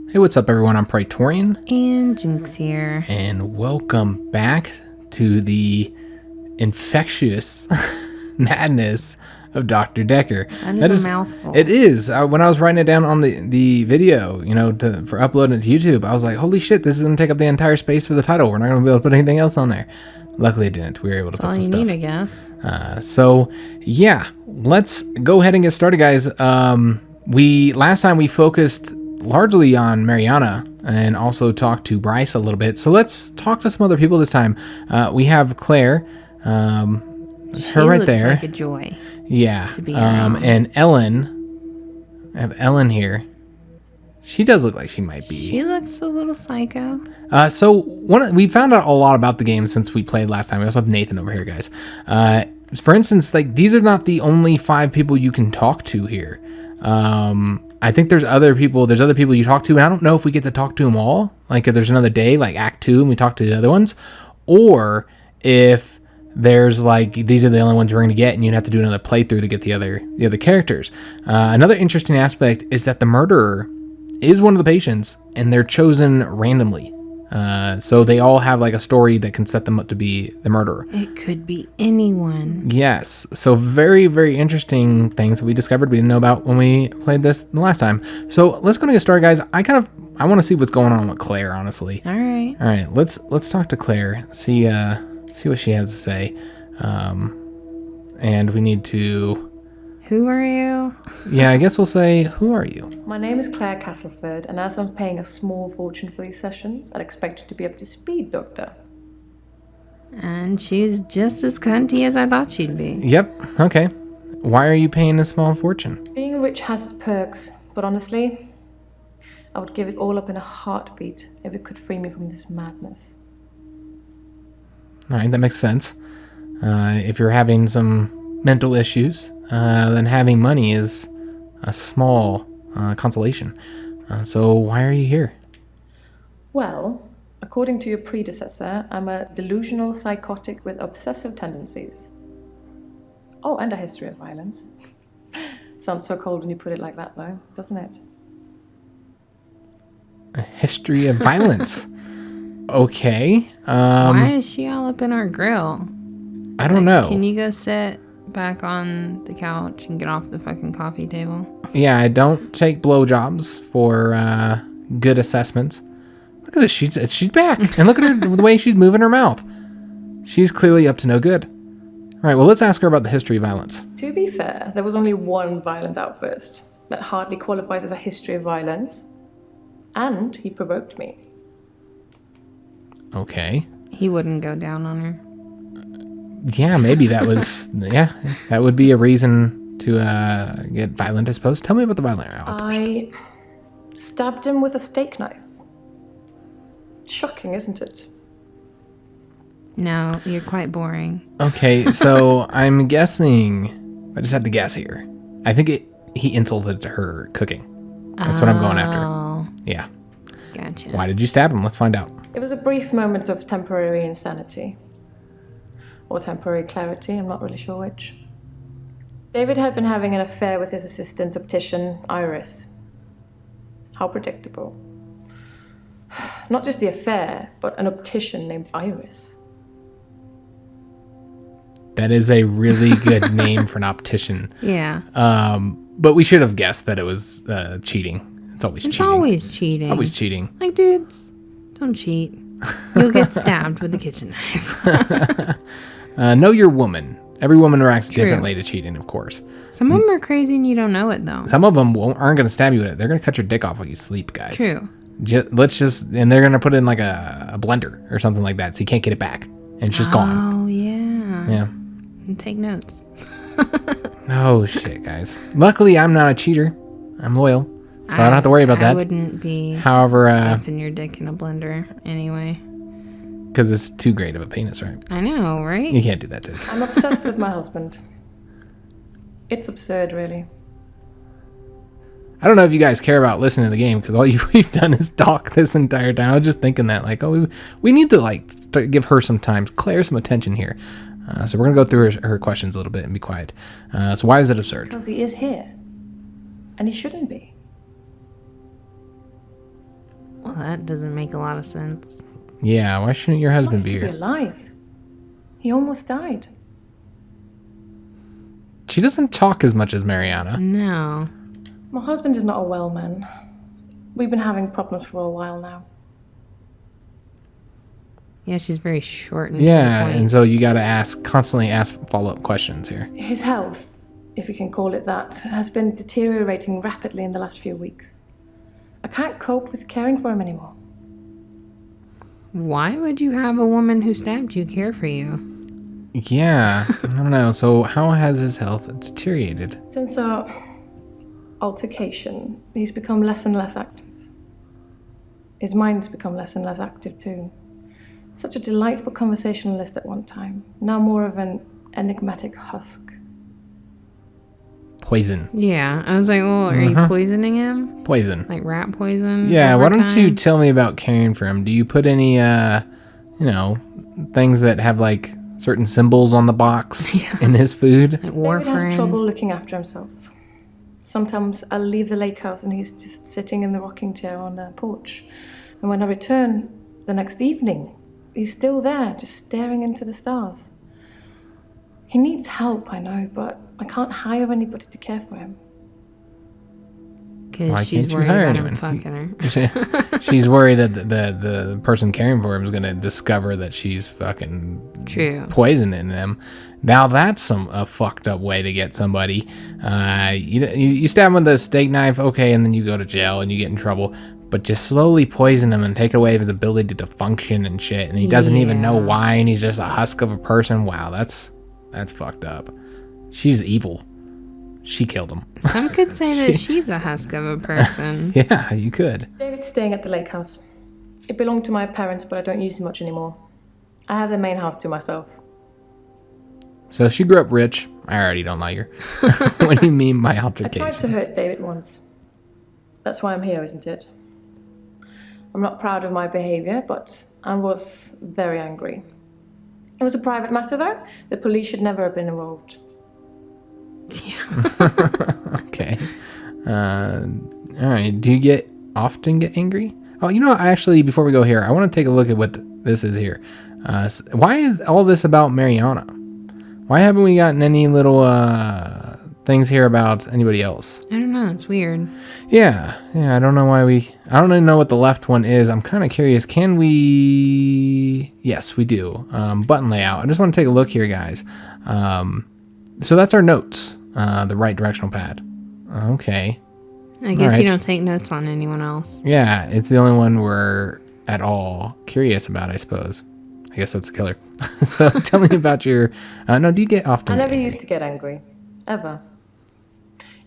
Hey, what's up, everyone? I'm Praetorian. And Jynx here. And welcome back to the infectious madness of Dr. Dekker. That is a mouthful. It is. When I was writing it down on the video, for uploading it to YouTube, I was like, holy shit, this is going to take up the entire space for the title. We're not going to be able to put anything else on there. Luckily, it didn't. We were able to put some stuff. All you need, I guess. So, yeah, let's go ahead and get started, guys. Last time we focused largely on Mariana and also talked to Bryce a little bit. So let's talk to some other people this time. We have Claire, her right there. Like a joy. Yeah. To be around. And Ellen. I have Ellen here. She does look like she might be. She looks a little psycho. We found out a lot about the game since we played last time. We also have Nathan over here, guys. For instance, these are not the only 5 people you can talk to here. I think there's other people you talk to, and I don't know if we get to talk to them all. Like if there's another day, like Act 2, and we talk to the other ones, or if there's these are the only ones we're going to get, and you'd have to do another playthrough to get the other characters. Another interesting aspect is that the murderer is one of the patients, and they're chosen randomly. So they all have a story that can set them up to be the murderer. It could be anyone. Yes. So very, very interesting things that we discovered we didn't know about when we played this the last time. So let's go and get started, guys. I want to see what's going on with Claire, honestly. All right. All right. Let's talk to Claire. See what she has to say. And we need to. Who are you? Yeah, I guess we'll say, who are you? My name is Claire Castleford, and as I'm paying a small fortune for these sessions, I'd expect you to be up to speed, Doctor. And she's just as cunty as I thought she'd be. Yep. Okay. Why are you paying a small fortune? Being rich has its perks, but honestly, I would give it all up in a heartbeat if it could free me from this madness. All right, that makes sense. If you're having some mental issues, then having money is a small consolation. So why are you here? Well, according to your predecessor, I'm a delusional psychotic with obsessive tendencies. Oh, and a history of violence. Sounds so cold when you put it like that, though, doesn't it? A history of violence. Okay. Why is she all up in our grill? I don't know. Can you go sit back on the couch and get off the fucking coffee table? Yeah, I don't take blowjobs for good assessments. Look at this. She's back. And look at her, the way she's moving her mouth. She's clearly up to no good. All right, well, let's ask her about the history of violence. To be fair, there was only one violent outburst. That hardly qualifies as a history of violence. And he provoked me. Okay. He wouldn't go down on her. Yeah, maybe that was... yeah, that would be a reason to get violent, I suppose. Tell me about the violent outburst. I stabbed him with a steak knife. Shocking, isn't it? No, you're quite boring. Okay, so I'm guessing... I just had to guess here. I think he insulted her cooking. That's what I'm going after. Oh, Yeah. gotcha. Why did you stab him? Let's find out. It was a brief moment of temporary insanity. Or temporary clarity, I'm not really sure which. David had been having an affair with his assistant optician, Iris. How predictable. Not just the affair, but an optician named Iris. That is a really good name for an optician. Yeah. But we should have guessed that it was cheating. It's always cheating. Always cheating. Always cheating. Like, dudes, don't cheat. You'll get stabbed with a kitchen knife. Know your woman. Every woman reacts True. differently to cheating, of course. Some of them are crazy and you don't know it, though. Some of them aren't going to stab you with it. They're going to cut your dick off while you sleep, guys. True. And they're going to put it in a blender or something like that, so you can't get it back. And it's just gone. Oh, yeah. Yeah. And take notes. Oh, shit, guys. Luckily, I'm not a cheater. I'm loyal. So I don't have to worry about that. I wouldn't be However, stuffing your dick in a blender anyway. Because it's too great of a penis, right? I know, right? You can't do that, dude. I'm obsessed with my husband. It's absurd, really. I don't know if you guys care about listening to the game, because all we've done is talk this entire time. I was just thinking that, we need to give her some time, Claire some attention here. So we're gonna go through her questions a little bit and be quiet. So why is it absurd? Because he is here. And he shouldn't be. that doesn't make a lot of sense. Yeah, why shouldn't your husband be Lucky to here? be alive. He almost died. She doesn't talk as much as Mariana. No. My husband is not a well man. We've been having problems for a while now. Yeah, she's very short and to Yeah, the and point. so you got to constantly ask follow-up questions here. His health, if you can call it that, has been deteriorating rapidly in the last few weeks. I can't cope with caring for him anymore. Why would you have a woman who stabbed you care for you? Yeah, I don't know. So how has his health deteriorated? Since our altercation, he's become less and less active. His mind's become less and less active too. Such a delightful conversationalist at one time, now more of an enigmatic husk. Poison. Yeah, I was like, well, are you poisoning him? Poison. Like rat poison? Yeah, over why don't you time? tell me about caring for him? Do you put any, things that have like certain symbols on the box in his food? Like David warfarin? has trouble looking after himself. Sometimes I'll leave the lake house and he's just sitting in the rocking chair on the porch. And when I return the next evening, he's still there, just staring into the stars. He needs help, I know, but I can't hire anybody to care for him. Why Because she's can't you worried hire about anyone? him fucking her. She's worried that the person caring for him is going to discover that she's fucking True. poisoning him. Now that's a fucked up way to get somebody. You stab him with a steak knife, okay, and then you go to jail and you get in trouble. But just slowly poison him and take away his ability to function and shit, and he doesn't even know Yeah. why, and he's just a husk of a person. Wow, that's fucked up. She's evil. She killed him. Some could say that she's a husk of a person. Yeah, you could. David's staying at the lake house. It belonged to my parents, but I don't use it much anymore. I have the main house to myself. So she grew up rich. I already don't like her. What do you mean by I tried altercation? to hurt David once. That's why I'm here, isn't it? I'm not proud of my behavior, but I was very angry. It was a private matter, though. The police should never have been involved. Okay. All right. Do you often get angry? Oh, you know what? Actually, before we go here, I want to take a look at what this is here. Why is all this about Mariana? Why haven't we gotten any little things here about anybody else? I don't know. It's weird. Yeah. I don't know why I don't even know what the left one is. I'm kind of curious. Can we? Yes, we do. Button layout. I just want to take a look here, guys. So that's our notes. The right directional pad. Okay. I guess Alright. you don't take notes on anyone else. Yeah, it's the only one we're at all curious about, I suppose. I guess that's the killer. So tell me about your... no, do you get often... I never angry? used to get angry. Ever.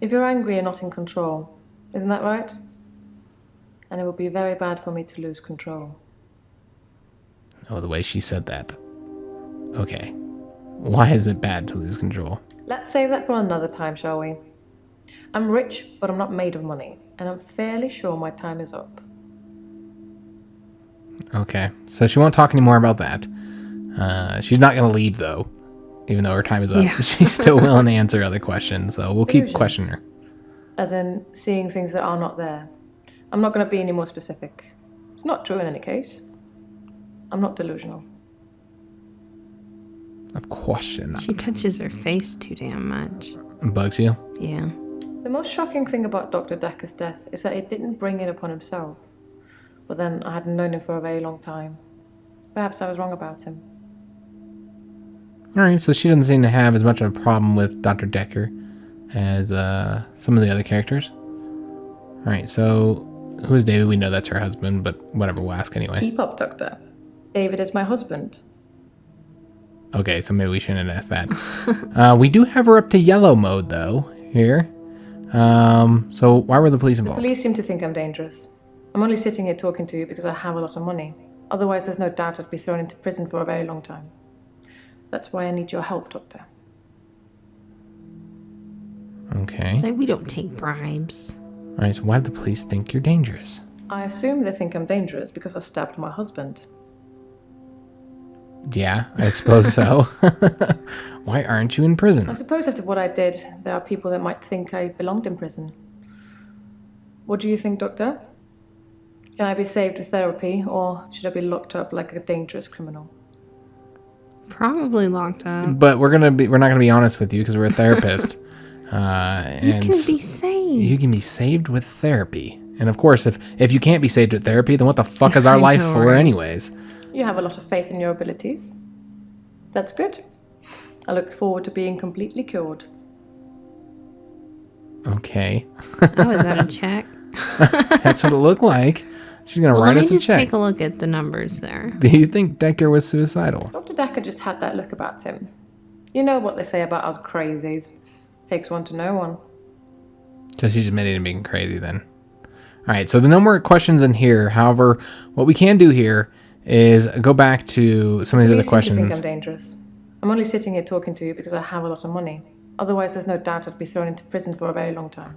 If you're angry, you're not in control. Isn't that right? And it would be very bad for me to lose control. Oh, the way she said that. Okay. Why is it bad to lose control? Let's save that for another time, shall we? I'm rich, but I'm not made of money. And I'm fairly sure my time is up. Okay. So she won't talk anymore about that. She's not going to leave, though. Even though her time is up. Yeah. She's still willing to answer other questions. So we'll keep Illusions. questioning her. As in, seeing things that are not there. I'm not going to be any more specific. It's not true in any case. I'm not delusional. Of course you're not. She touches her face too damn much. Bugs you? Yeah. The most shocking thing about Dr. Dekker's death is that he didn't bring it upon himself. But then I hadn't known him for a very long time. Perhaps I was wrong about him. All right, so she doesn't seem to have as much of a problem with Dr. Dekker as some of the other characters. All right, so who is David? We know that's her husband, but whatever, we'll ask anyway. Keep up, Doctor. David is my husband. Okay, so maybe we shouldn't ask that. We do have her up to yellow mode, though, here. So why were the police involved? Police seem to think I'm dangerous. I'm only sitting here talking to you because I have a lot of money. Otherwise, there's no doubt I'd be thrown into prison for a very long time. That's why I need your help, Doctor. Okay. It's like we don't take bribes. All right, so why do the police think you're dangerous? I assume they think I'm dangerous because I stabbed my husband. Yeah, I suppose so. Why aren't you in I prison? suppose after what I did, there are people that might think I belonged in prison. What do you think, Doctor? Can I be saved with therapy, or should I be locked up like a dangerous criminal? Probably locked up. But we're not gonna be honest with you because we're a therapist. And You can be saved. you can be saved with therapy. And of course, if you can't be saved with therapy, then what the fuck is our I life know, for, right? anyways? You have a lot of faith in your abilities. That's good. I look forward to being completely cured. Okay, Oh, is that a check? that's what it looked like. She's gonna Well, write let me us a just check. take a look at the numbers there. Do you think Dekker was suicidal? Dr. Dekker just had that look about him. You know what they say about us crazies. Takes one to know one. So she's admitting to being crazy then. All right, so the no more questions in here. However, what we can do here is go back to some of these You other seem to think I'm questions. dangerous. I'm only sitting here talking to you because I have a lot of money. Otherwise, there's no doubt I'd be thrown into prison for a very long time.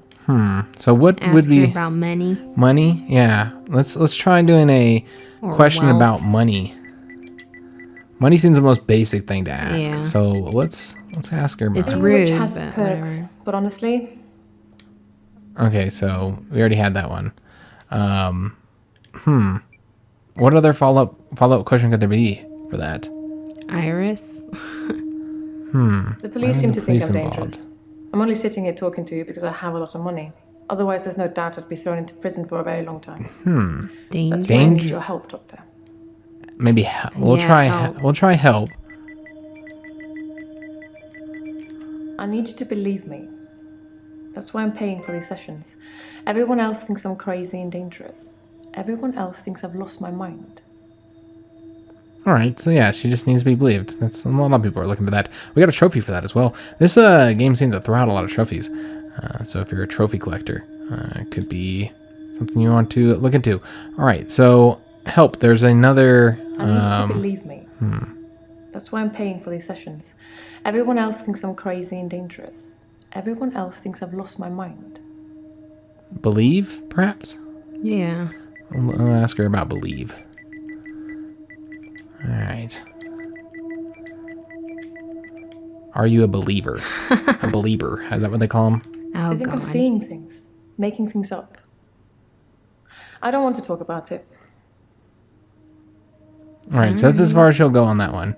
So what Ask would her be about money. money? Yeah, let's try doing a Or question wealth. about money. Money seems the most basic thing to ask. Yeah. So let's ask her about It's it. Being rich rude, has but perks, whatever. but honestly, Okay, so we already had that one. What other follow-up question could there be for that? Iris. the police seem the to think police I'm involved? dangerous. I'm only sitting here talking to you because I have a lot of money. Otherwise, there's no doubt I'd be thrown into prison for a very long time. That's Danger. why I Danger- need your help, Doctor. Maybe we'll Yeah, try. help. We'll try help. I need you to believe me. That's why I'm paying for these sessions. Everyone else thinks I'm crazy and dangerous. Everyone else thinks I've lost my mind. All right, so yeah, she just needs to be believed. That's a lot of people are looking for that. We got a trophy for that as well. This game seems to throw out a lot of trophies. So if you're a trophy collector, it could be something you want to look into. All right, so help. There's another. I need you to believe me. That's why I'm paying for these sessions. Everyone else thinks I'm crazy and dangerous. Everyone else thinks I've lost my mind. Believe, perhaps. Yeah. I'll ask her about believe. All right. Are you a believer? A believer. Is that what they call them? Oh, I think I'm God. seeing things, making things up. I don't want to talk about it. All right, so that's as far as she'll go on that one.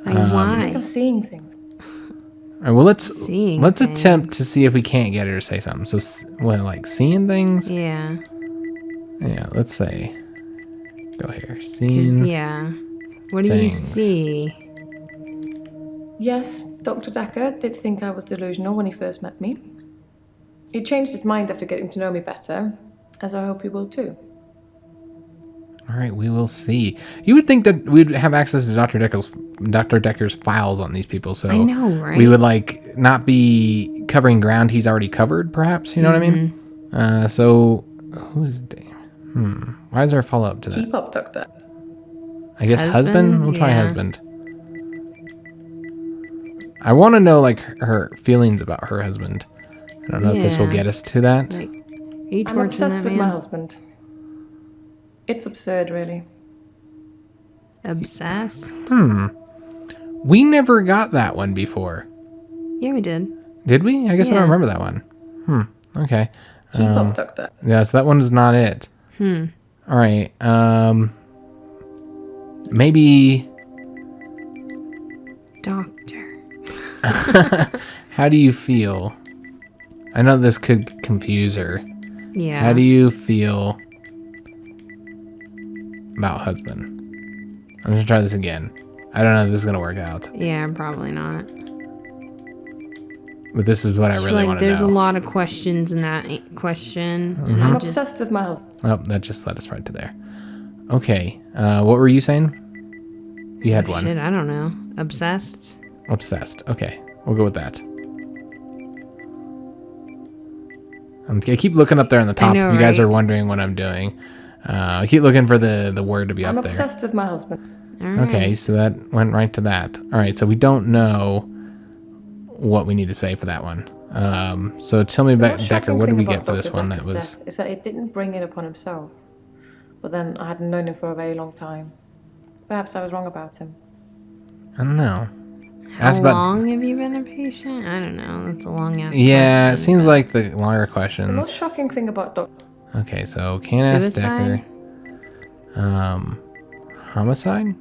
Like, I think I'm why? seeing things. All right, well, Seeing let's things. attempt to see if we can't get her to say something. So, what, like seeing things? Yeah. Yeah, let's say. Go here. 'Cause, Seeing. yeah. What do you things. see? Yes, Dr. Dekker did think I was delusional when he first met me. He changed his mind after getting to know me better, as I hope he will too. All right, we will see. You would think that we'd have access to Dr. Dekker's files on these people, so I know, right? we would like not be covering ground he's already covered, perhaps. You know what I mean? So who's why is there a follow up to that? Keep up, Doctor. I guess husband. Husband? We'll try Yeah. husband. I want to know like her feelings about her husband. I don't know if this will Yeah. get us to that. Like, are you I'm torturing obsessed that with my man? husband. It's absurd, really. Obsessed? We never got that one before. Yeah, we did. Did we? I guess I Yeah. don't remember that one. Okay. Keep up, Doctor. Yeah, so that one is not it. All right. Maybe. Doctor. How do you feel? I know this could confuse her. Yeah. How do you feel about husband? I'm gonna try this again. I don't know if this is gonna work out, Yeah, probably not. but this is what I She's really like, want to there's know. a lot of questions in that question. And I'm I just, obsessed with my husband. Oh, that just led us right to there. Okay. What were you saying? You had one. shit, I don't know. Obsessed? Obsessed. Okay, we'll go with that. I keep looking up there on the top. know, If you guys right? are wondering what I'm doing, I keep looking for the word to be I'm up there. obsessed with my husband. All right. Okay, so that went right to that. All right, so we don't know what we need to say for that one. So tell me about Most Dekker. shocking What did thing we get about for this Dr. one? That Dekker's was death is that he didn't bring it upon himself. But then I hadn't known him for a very long time. Perhaps I was wrong about him. I don't know. How Ask about- long have you been a patient? I don't know. That's a long ass Yeah, it question. seems like the longer The most questions. shocking thing about Dr. Okay, so can't ask Suicide? Dekker. Homicide?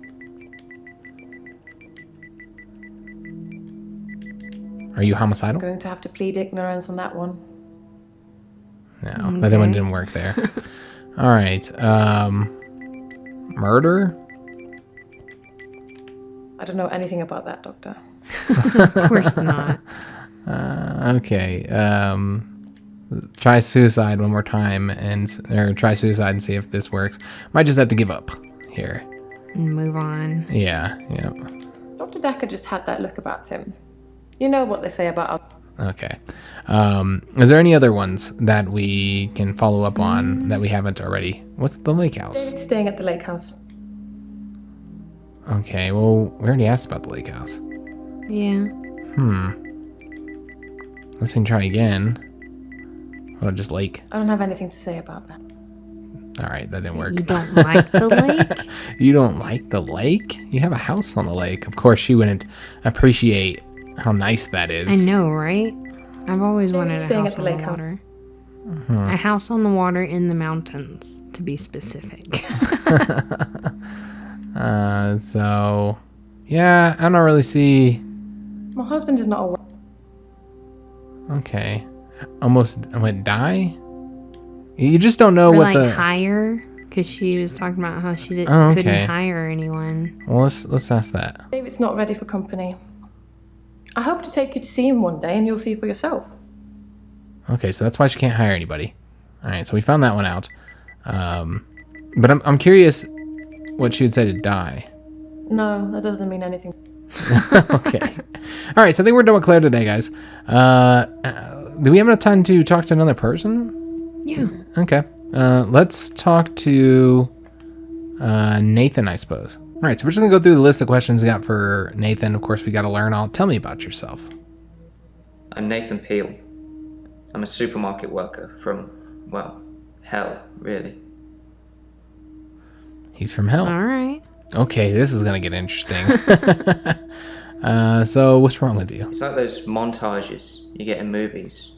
Are you homicidal? Going to have to plead ignorance on that one. No, that one didn't work there. All right. Murder? I don't know anything about that, Doctor. Of course not. Okay. Try suicide one more time, or try suicide and see if this works. Might just have to give up here. And move on. Yeah. Dr. Dekker just had that look about him. You know what they say about... Okay. Is there any other ones that we can follow up on that we haven't already? What's the lake house? David's staying at the lake house. Okay, well, we already asked about the lake house. Yeah. Let's try again. Or just lake. I don't have anything to say about that. All right, that didn't work. You don't like the lake? You don't like the lake? You have a house on the lake. Of course, she wouldn't appreciate how nice that is. I know, right? I've always wanted a staying house at on the the lake water. A house on the water in the mountains, to be specific. So, yeah, I don't really see... My husband is not aware. Okay. Almost went die? You just don't know Or what like the... hire, because she was talking about how she okay. couldn't hire anyone. Well, let's ask that. David's not ready for company. I hope to take you to see him one day and you'll see for yourself. Okay, so that's why she can't hire anybody. All right, so we found that one out. But I'm curious what she would say to die. No, that doesn't mean anything. Okay. All right, so I think we're done with Claire today, guys. Do we have enough time to talk to another person? Yeah. Okay. Let's talk to Nathan, I suppose. All right, so we're just going to go through the list of questions we got for Nathan. Of course, we got to learn all. Tell me about yourself. I'm Nathan Peel. I'm a supermarket worker from, well, hell, really. He's from hell. All right. Okay, this is going to get interesting. So what's wrong with you? It's like those montages you get in movies.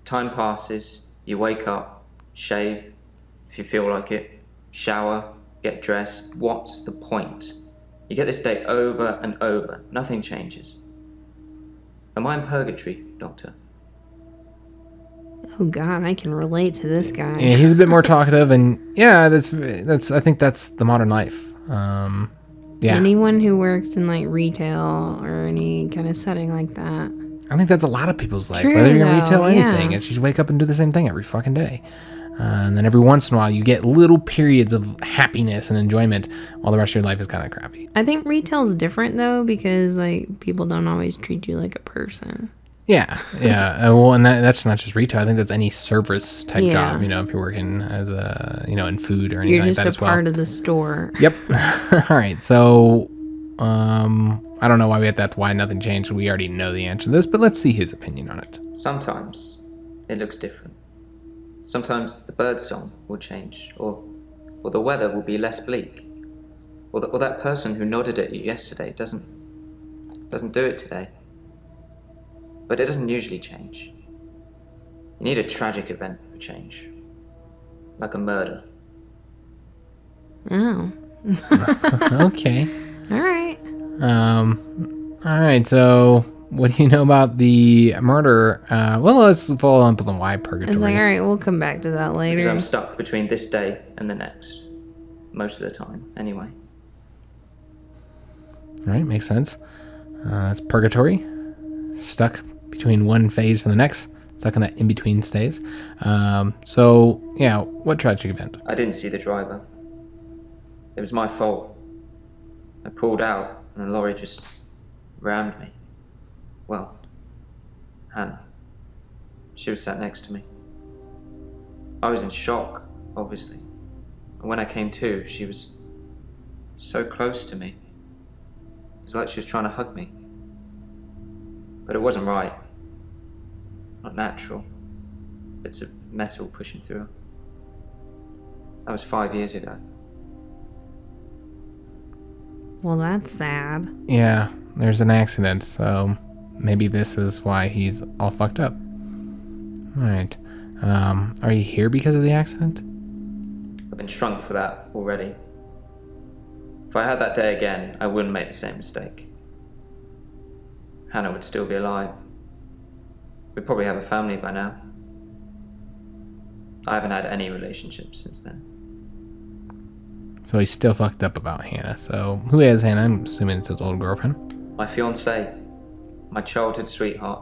Time passes, you wake up, shave, if you feel like it, shower, get dressed. What's the point? You get this day over and over. Nothing changes. Am I in purgatory, Doctor? Oh God, I can relate to this guy. Yeah, he's a bit more talkative, and yeah, that's. I think that's the modern life. Yeah, Anyone who works in like retail or any kind of setting like that. I think that's a lot of people's life. True, Whether you're in though, retail or anything, yeah. it's just wake up and do the same thing every fucking day. And then every once in a while, you get little periods of happiness and enjoyment, while the rest of your life is kind of crappy. I think retail's different though because like people don't always treat you like a person. Yeah. Well, and that's not just retail. I think that's any service type Yeah. job. You know, if you're working as a, in food or anything You're like just that a as well. part of the store. Yep. All right. So, I don't know why that's why nothing changed. We already know the answer to this, but let's see his opinion on it. Sometimes it looks different. Sometimes the bird song will change, or the weather will be less bleak, or that person who nodded at you yesterday doesn't do it today. But it doesn't usually change. You need a tragic event for change, like a murder. Oh. Okay. All right. All right. So, what do you know about the murder? Well, let's follow up with the why purgatory. It's like, all right, we'll come back to that Because later. I'm stuck between this day and the next, most of the time, anyway. All right, makes sense. It's purgatory. Stuck between one phase from the next. Stuck in that in-between phase. So, yeah, what tragic event? I didn't see the driver. It was my fault. I pulled out and the lorry just rammed me. Well, Hannah. She was sat next to me. I was in shock, obviously. And when I came to, she was so close to me. It was like she was trying to hug me. But it wasn't right. Not natural. Bits of metal pushing through her. That was 5 years ago. Well, that's sad. Yeah, there's an accident, so maybe this is why he's all fucked up. All right. Are you here because of the accident? I've been shrunk for that already. If I had that day again, I wouldn't make the same mistake. Hannah would still be alive. We'd probably have a family by now. I haven't had any relationships since then. So he's still fucked up about Hannah. So who is Hannah? I'm assuming it's his old girlfriend. My fiancée, my childhood sweetheart.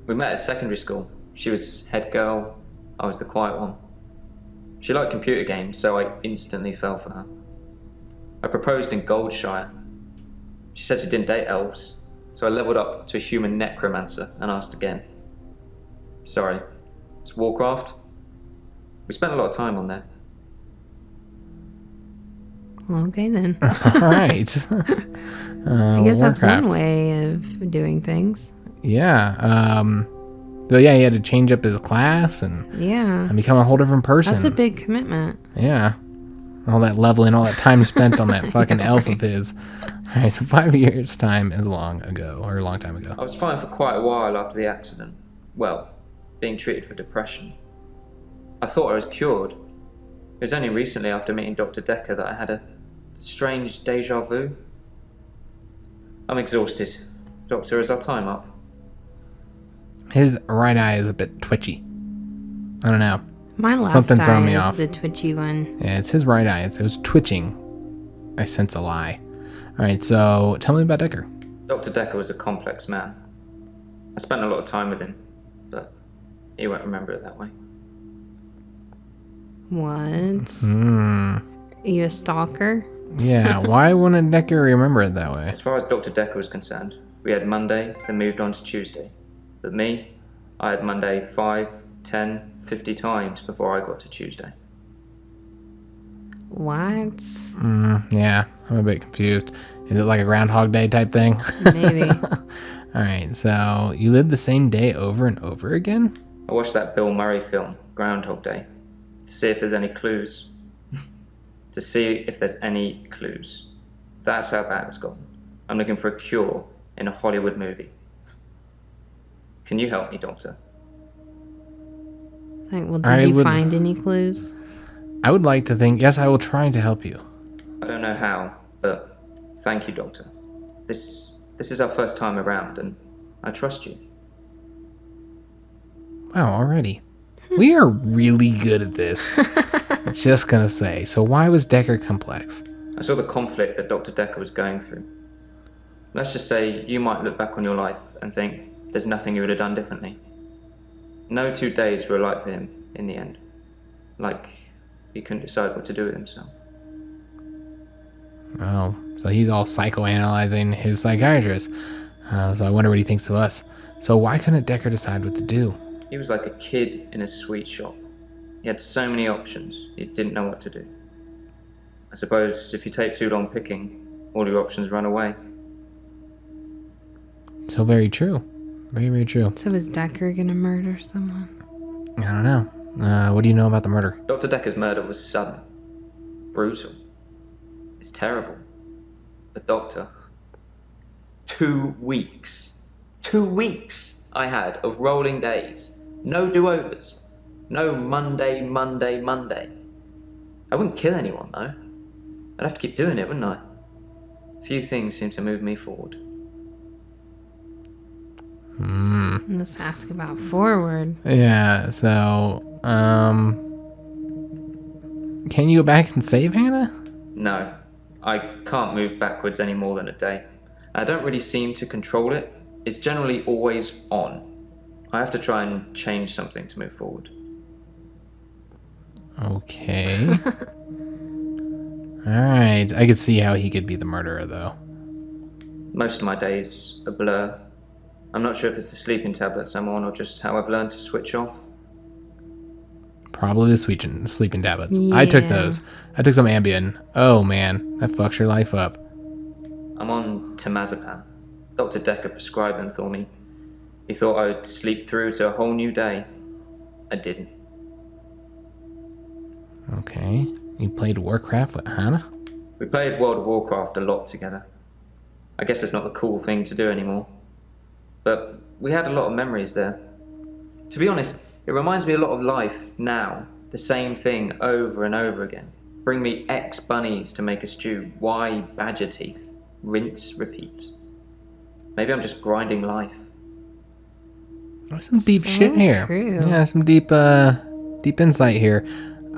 We met at secondary school. She was head girl, I was the quiet one. She liked computer games, so I instantly fell for her. I proposed in Goldshire. She said she didn't date elves, so I leveled up to a human necromancer and asked again. Sorry, it's Warcraft. We spent a lot of time on there. Well, okay then. All right. I guess that's one way of doing things. Yeah. So yeah, he had to change up his class and become a whole different person. That's a big commitment. Yeah. All that leveling, all that time spent on that fucking elf of his. All right, so 5 years' time is long ago, or a long time ago. I was fine for quite a while after the accident. Well, being treated for depression. I thought I was cured. It was only recently after meeting Dr. Dekker that I had a strange deja vu. I'm exhausted. Doctor, is our time up? His right eye is a bit twitchy. I don't know. My left Something eye throwing me is off. the twitchy one. Yeah, it's his right eye. It was twitching. I sense a lie. All right, so tell me about Dekker. Dr. Dekker was a complex man. I spent a lot of time with him, but he won't remember it that way. What? Are you a stalker? Yeah, why wouldn't Dekker remember it that way? As far as Dr. Dekker was concerned, we had Monday, then moved on to Tuesday. But me, I had Monday 5, 10, 50 times before I got to Tuesday. What? Yeah, I'm a bit confused. Is it like a Groundhog Day type thing? Maybe. All right, so you lived the same day over and over again? I watched that Bill Murray film, Groundhog Day, to see if there's any clues. That's how bad it's gotten. I'm looking for a cure in a Hollywood movie. Can you help me, Doctor? Well, did you find any clues? I would like to think, yes, I will try to help you. I don't know how, but thank you, Doctor. This is our first time around, and I trust you. Wow, already. We are really good at this. Just gonna say. So why was Dekker complex? I saw the conflict that Dr. Dekker was going through. Let's just say you might look back on your life and think there's nothing you would have done differently. No 2 days were alike for him in the end. Like he couldn't decide what to do with himself. Oh, so he's all psychoanalyzing his psychiatrist. So I wonder what he thinks of us. So why couldn't Dekker decide what to do? He was like a kid in a sweet shop. He had so many options, he didn't know what to do. I suppose if you take too long picking, all your options run away. So very true. Very, very true. So is Dekker gonna murder someone? I don't know. What do you know about the murder? Dr. Dekker's murder was sudden, brutal. It's terrible. But Doctor, 2 weeks. 2 weeks I had of rolling days. No do-overs. No Monday. I wouldn't kill anyone, though. I'd have to keep doing it, wouldn't I? Few things seem to move me forward. Let's ask about forward. Yeah, so, can you go back and save Hannah? No, I can't move backwards any more than a day. I don't really seem to control it. It's generally always on. I have to try and change something to move forward. Okay. Alright, I could see how he could be the murderer, though. Most of my days a blur. I'm not sure if it's the sleeping tablets I'm on or just how I've learned to switch off. Probably the sleeping tablets. Yeah. I took those. I took some Ambien. Oh man, that fucks your life up. I'm on temazepam. Dr. Dekker prescribed them for me. He thought I would sleep through to a whole new day. I didn't. Okay. You played Warcraft with Hannah? We played World of Warcraft a lot together. I guess it's not the cool thing to do anymore. But we had a lot of memories there. To be honest, it reminds me a lot of life now. The same thing over and over again. Bring me X bunnies to make a stew. Y badger teeth. Rinse, repeat. Maybe I'm just grinding life. There's some deep So shit here. true. Yeah, some deep insight here.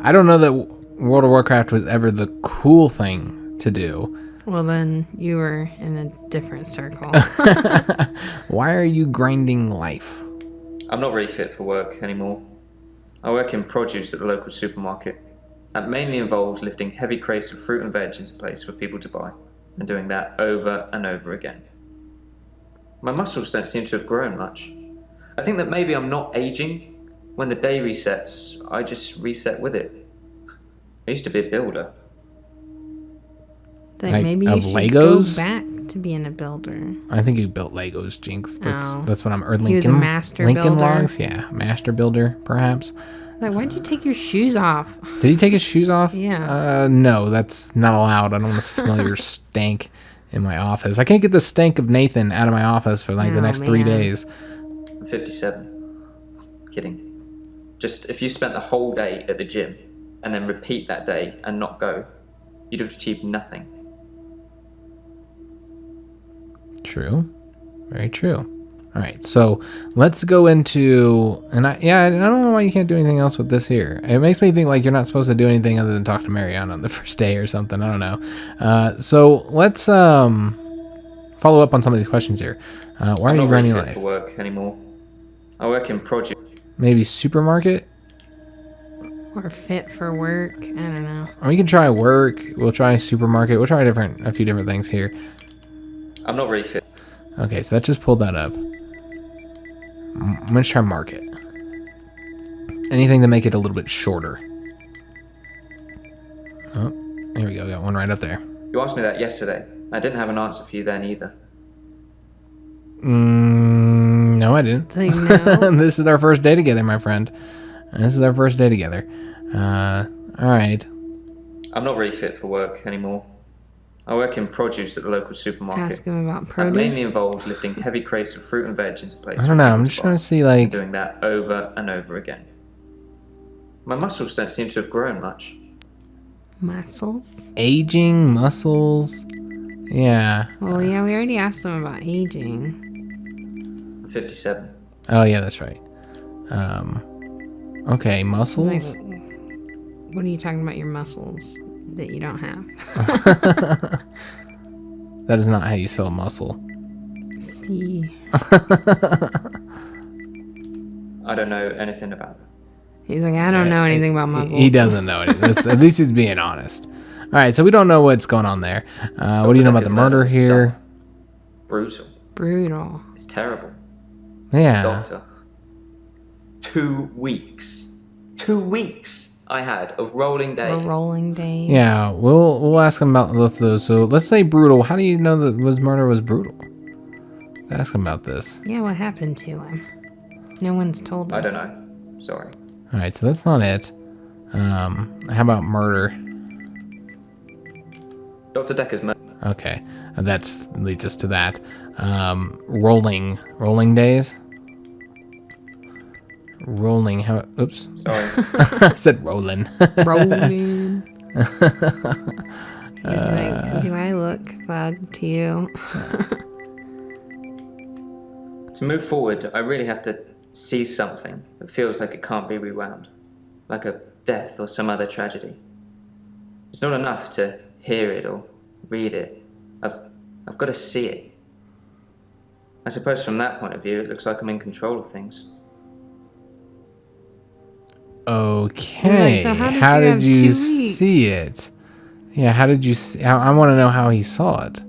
I don't know that World of Warcraft was ever the cool thing to do. Well, then you were in a different circle. Why are you grinding life? I'm not really fit for work anymore. I work in produce at the local supermarket. That mainly involves lifting heavy crates of fruit and veg into place for people to buy, and doing that over and over again. My muscles don't seem to have grown much. I think that maybe I'm not aging. When the day resets, I just reset with it. I used to be a builder. Then Like, maybe you of should Legos? go back to being a builder. I think you built Legos, Jinx. That's what I'm. Or Lincoln. He was a master Lincoln builder. Logs, yeah, master builder, perhaps. Like, why'd you take your shoes off? Did he take his shoes off? Yeah. No, that's not allowed. I don't want to smell your stank in my office. I can't get the stank of Nathan out of my office for like the Oh, next 3 man. days. I'm 57. Kidding. Just if you spent the whole day at the gym and then repeat that day and not go, you'd have achieved nothing. True. Very true. All right, so let's go into, and I don't know why you can't do anything else with this here. It makes me think like you're not supposed to do anything other than talk to Mariana on the first day or something. I don't know. So let's follow up on some of these questions here. Why are I'm you not grinding really fit life? for work anymore. I work in produce. Maybe supermarket, Or fit for work. I don't know. or we can try work. We'll try supermarket. We'll try a few different things here. I'm not really fit. Okay, so that just pulled that up. I'm gonna try market. Anything to make it a little bit shorter. Oh, there we go. Got one right up there. You asked me that yesterday. I didn't have an answer for you then either. No, I didn't. So, no. This is our first day together, my friend. This is our first day together. All right. I'm not really fit for work anymore. I work in produce at the local supermarket. Ask him about That produce. mainly involves lifting heavy crates of fruit and veg into place. I don't know. I'm just trying to see like. And doing that over and over again. My muscles don't seem to have grown much. Muscles? Aging, muscles. Yeah. Well, yeah, we already asked him about aging. I'm 57. Oh, yeah, that's right. Okay, Like, muscles. what are you talking about your muscles that you don't have? That is not how you sell muscle. See. I don't know anything about that. He's like, I don't know anything about muscles. He doesn't know anything. At least he's being honest. All right, so we don't know what's going on there. What do you know about the murder here? Brutal. Brutal. It's terrible. Yeah. Doctor. 2 weeks. 2 weeks I had of rolling days. Or rolling days. Yeah, we'll ask him about both of those. So let's say brutal. How do you know that murder was brutal? Ask him about this. Yeah, what happened to him? No one's told us. I don't know. Sorry. All right, so that's not it. How about murder? Dr. Dekker's murder. Okay, that's leads us to that. Rolling days. Rolling. How? Oops. Sorry. I said rolling. Rolling. He's like, do I look thug to you? To move forward, I really have to see something that feels like it can't be rewound. Like a death or some other tragedy. It's not enough to hear it or read it. I've got to see it. I suppose from that point of view, it looks like I'm in control of things. Okay. So how how did did you have 2 you weeks? see it? Yeah, how did you see? I want to know how he saw it.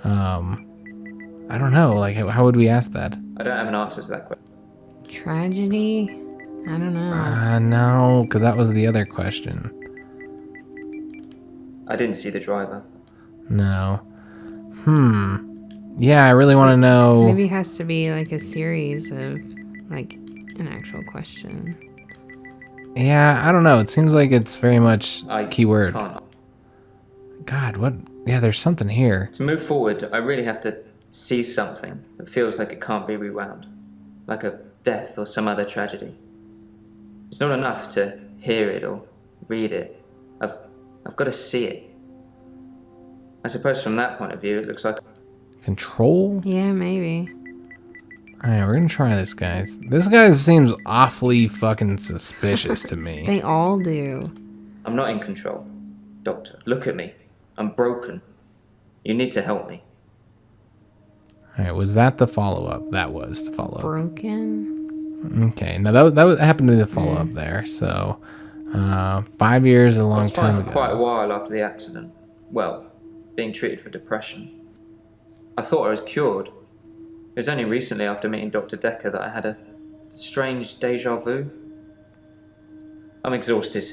I don't know. Like, how would we ask that? I don't have an answer to that question. Tragedy? I don't know. No, because that was the other question. I didn't see the driver. No. Yeah, I really want to know. Maybe it has to be like a series of like an actual question. Yeah, I don't know. It seems like it's very much I keyword. can't. God, what? Yeah, there's something here. To move forward, I really have to see something that feels like it can't be rewound. Like a death or some other tragedy. It's not enough to hear it or read it. I've got to see it. I suppose from that point of view, it looks like... Control? Yeah, maybe. Alright, we're gonna try this, guys. This guy seems awfully fucking suspicious to me. They all do. I'm not in control. Doctor, look at me. I'm broken. You need to help me. Alright, was that the follow-up? That was the follow-up. Broken? Okay, now that happened to be the follow-up there, so... 5 years is a long time I was fine ago. for quite a while after the accident. Well, being treated for depression. I thought I was cured. It was only recently after meeting Dr. Dekker that I had a strange deja vu. I'm exhausted.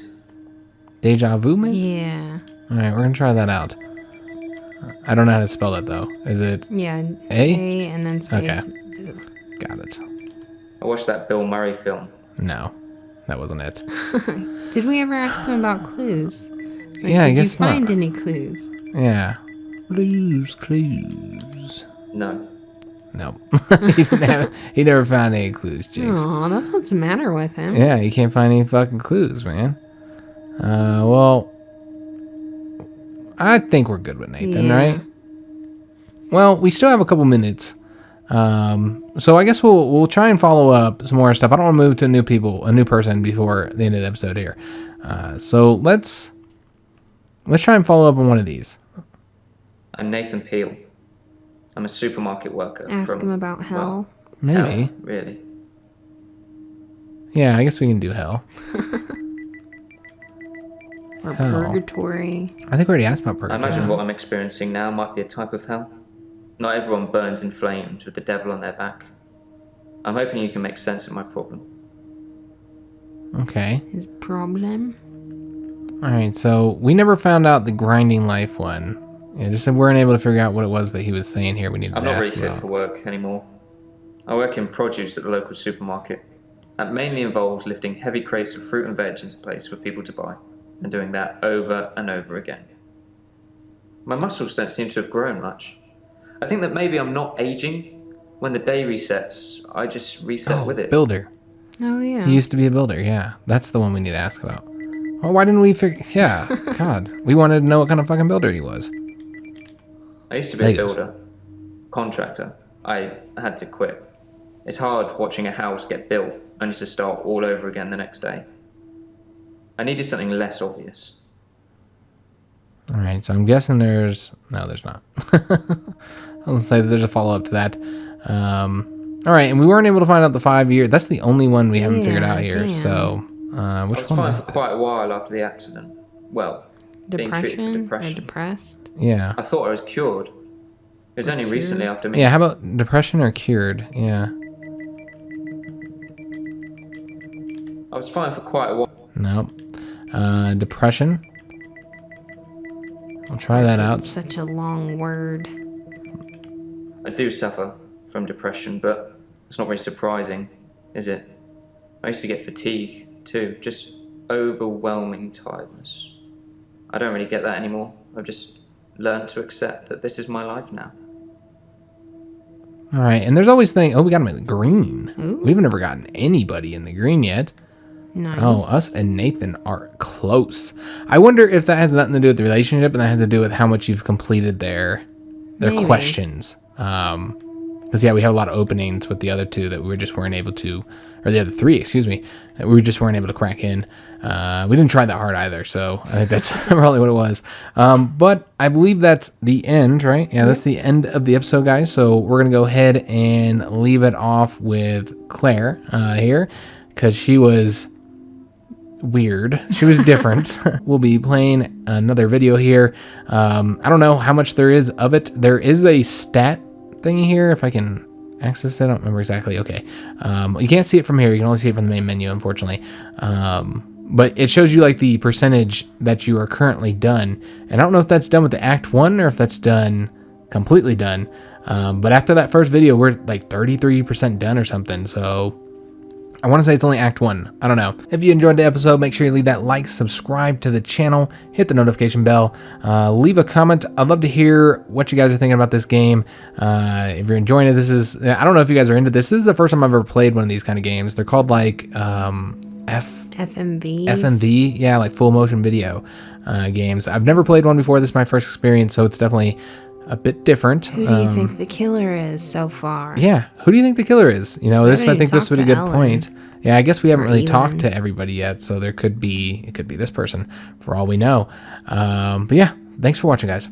Deja vu, man? Yeah. Alright, we're gonna try that out. I don't know how to spell it, though. Is it Yeah. A? And then space. Okay. Boo. Got it. I watched that Bill Murray film. No, that wasn't it. Did we ever ask him about clues? Yeah, I guess Did you find not. any clues? Yeah. Clues. No. No. He never found any clues, Jinx. Oh, that's what's the matter with him. Yeah, you can't find any fucking clues, man. Well, I think we're good with Nathan, Yeah. right? Well, we still have a couple minutes. So I guess we'll try and follow up some more stuff. I don't want to move to a new person before the end of the episode here. So let's try and follow up on one of these. I'm Nathan Peel. I'm a supermarket worker. Ask him about hell. Maybe. Hell, really? Yeah, I guess we can do hell. Or hell. purgatory. I think we already asked about I purgatory. imagine what I'm experiencing now might be a type of hell. Not everyone burns in flames with the devil on their back. I'm hoping you can make sense of my problem. Okay. His problem. All right. So we never found out the grinding life one. Yeah, just said we weren't able to figure out what it was that he was saying here. We needed I'm to not ask really fit about. for work anymore. I work in produce at the local supermarket. That mainly involves lifting heavy crates of fruit and veg into place for people to buy, and doing that over and over again. My muscles don't seem to have grown much. I think that maybe I'm not aging. When the day resets, I just reset with it. Builder. Oh, yeah. He used to be a builder. Yeah, that's the one we need to ask about. Well, why didn't we figure? Yeah, God, we wanted to know what kind of fucking builder he was. I used to be Legos. a builder, contractor. I had to quit. It's hard watching a house get built only to start all over again the next day. I needed something less obvious. All right, so I'm guessing there's not. I was gonna say that there's a follow up to that. All right, and we weren't able to find out the 5 year. That's the only one we haven't figured out here. damn. So, which I was one fine is for quite a this? while after the accident. Well, being treated for Depression? Or depression. depressed? Yeah, I thought I was cured. It was only Cured? recently after me. yeah. How about depression or cured? Yeah, I was fine for quite a while. no. Depression. I'll try that out. Such a long word. I do suffer from depression, but it's not very surprising, is it? I used to get fatigue, too. Just overwhelming tiredness. I don't really get that anymore. I've just learned to accept that this is my life now. All right, and there's always thing. Oh, we got him in the green. Ooh. We've never gotten anybody in the green yet. Nice. Oh, us and Nathan are close. I wonder if that has nothing to do with the relationship, and that has to do with how much you've completed their Maybe. questions. Because yeah, we have a lot of openings with the other two that we just weren't able to, or the other three, excuse me, that we just weren't able to crack in. We didn't try that hard either, so I think that's probably what it was. But I believe that's the end, right? Yeah, that's the end of the episode, guys. So we're gonna go ahead and leave it off with Claire here, because she was weird. She was different. We'll be playing another video here. I don't know how much there is of it. There is a stat thingy here. If I can access it, I don't remember exactly. Okay. You can't see it from here. You can only see it from the main menu, unfortunately. But it shows you like the percentage that you are currently done. And I don't know if that's done with the Act 1 or if that's done completely done. But after that first video, we're like 33% done or something. So I want to say it's only Act 1. I don't know. If you enjoyed the episode, make sure you leave that like, subscribe to the channel, hit the notification bell, leave a comment. I'd love to hear what you guys are thinking about this game. If you're enjoying it, I don't know if you guys are into this. This is the first time I've ever played one of these kind of games. They're called like FMV. FMV, yeah, like full motion video games. I've never played one before. This is my first experience, so it's definitely a bit different. Who do you think the killer is so far? Yeah, who do you think the killer is? You know, I think this would be a good Ellen. point. Yeah, I guess we haven't really Elin. talked to everybody yet, so it could be this person for all we know. But yeah, thanks for watching, guys.